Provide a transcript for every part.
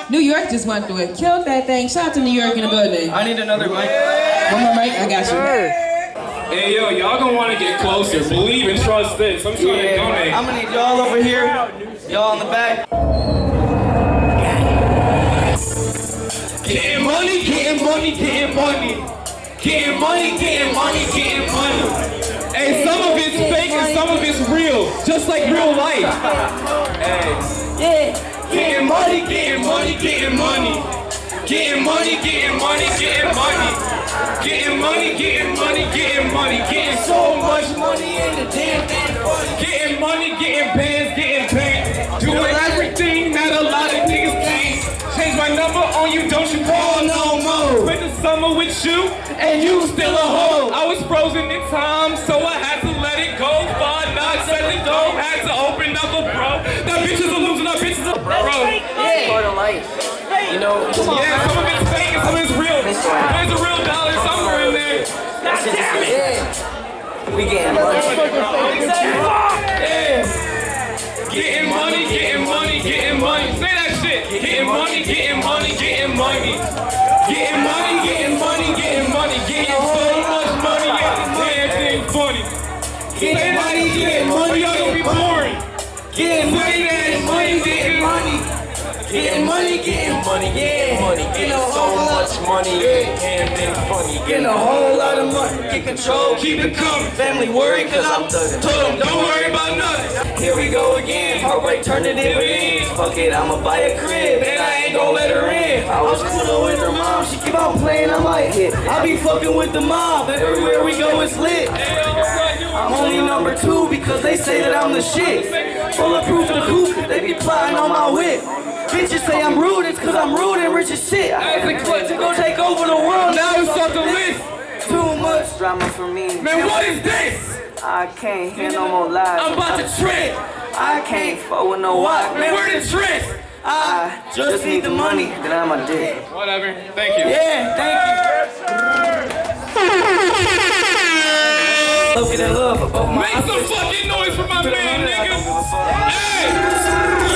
New York just went through it. Killed that thing. Shout out to New York in the building. I need another mic. One more mic? I got you. Hey yo, y'all gonna wanna get closer. Believe and trust this. I'm trying to donate. I'm gonna need y'all over here. Y'all in the back. Getting money, getting money, getting money. Getting money, getting money, getting money. Hey, some of it's fake and some of it's real. Just like real life. Hey. Yeah. Getting money, getting money, getting money. Getting money, getting money, getting money. Getting money, getting money, getting money. Getting so much money in the damn thing. Getting money, getting bands, getting paid. Doing everything that a lot of niggas can't. Change my number on you, don't you call no more. Spent the summer with you, and you still a hoe. I was frozen in time, so I had to let it go. 5 knots at the door, had to open up a bro. That bitch is a loser, that bitch is a bro. Yeah. Part of life. You know, Yeah, some of it's fake and some of it's real. There's a real dollar somewhere in there. yeah. We getting money. Yeah. Getting money, getting money, getting money. Say that shit. Getting money, getting money, getting money. Getting money, getting money, getting money. Getting so much money, yeah, this damn thing funny. Getting money, getting money, y'all gonna be boring. Getting money, getting money, getting money. Getting money, getting money, getting money. Getting so much money, damn thing funny. Getting a whole lot of money. Get control, keep it coming. Family worried cause I'm thugging. Told them don't worry about nothing. Here we go again. Heartbreak turned to dividends. Fuck it, I'ma buy a crib and I ain't gon' let her in. I was coolin' with her mom, she keep on playing, I'm like, I be fucking with the mob. Everywhere we go it's lit. I'm only number 2 because they say that I'm the shit. Bulletproof the coupe, they be plotting on my whip. Bitches say I'm rude, it's cause I'm rude and rich as shit. I had the clutch to go take over the world, now it's off the list. Too much drama for me. Man, what is this? I can't hear no more lies. I'm about to trip. I can't fuck with no wife. Man, where the trick? I just need the money, then I'm a dick. Whatever, thank you. Yeah, thank you. Look at love above my Make some fucking noise for my man, niggas. Hey,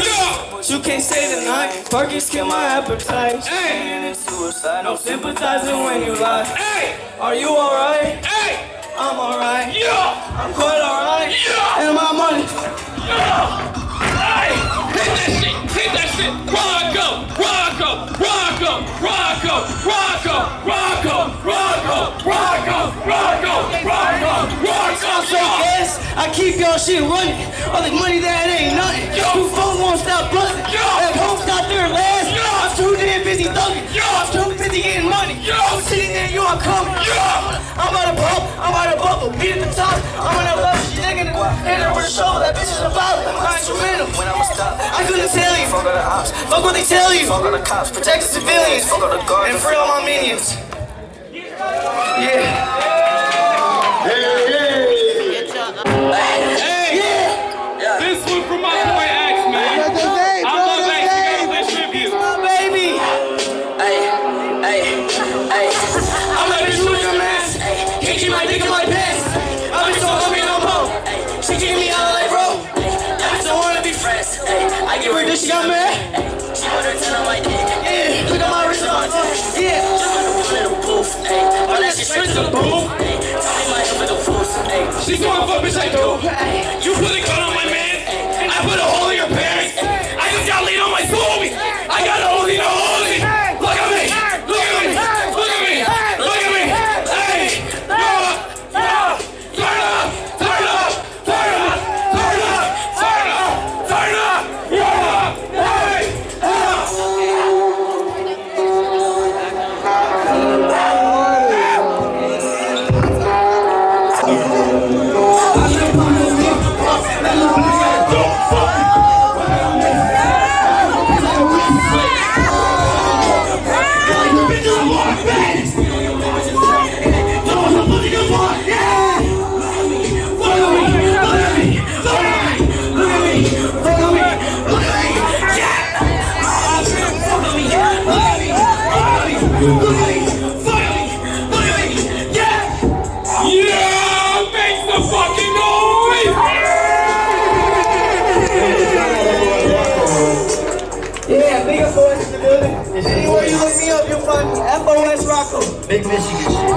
yo. You can't stay the night. Perkins kill my appetite. Hey. And it's suicide. No sympathizing when you lie. Hey, Are you alright? hey, I'm alright. yo, I'm quite alright. yo, And my money. yo. Hey, hit that shit. Rocko, Rocko, Rocko, Rocko, Rocko, Rocko, Rocko, Rocko, Rocko, Rocko, Rocko. I'm so gas. I keep y'all shit running. All this money that ain't nothing. Two phones won't stop busting. That home's got there last. I'm too damn busy thugging. I'm too busy getting money. I'm sitting there, you are coming. I'm about to pop, I'm about to bubble. Beat at the top. I'm on that level. She nigga hit her with a shoulder. That bitch is a bottle. I'm instrumental. When I'ma stop, I couldn't tell you. Fuck all the ops. Fuck what they tell you. Fuck all the cops. Protect the civilians. Fuck all the guards. And free all my minions. Yeah. This one from my boy Axe, man. I love Axe, you got a lit tribute. Baby. I'm like, bitch, look your man. Can't keep my dick in my pants. I've been so hungry no more. She keep me out like bro. I just don't wanna be friends. I get rid of she got mad. She put her 10 on my dick. Yeah, look at my wrist on. Yeah, just like a little poof. Or that she straight to the booth. Tell me my hip with the fools. She's going for bitch I do. You put a gun on my man. I put a hole in your pants. I just got lean on my soul. I got a Uzi, no Uzi. Look at me. Look at me. Look at me. Look at me. Hey. Turn up. Turn up. Turn up. Turn up. Turn up. Turn up. Turn up. Hey. Don't fuck FOS in the building. Anywhere you look me up, you'll find me. FOS Rocko. Big Michigan shit.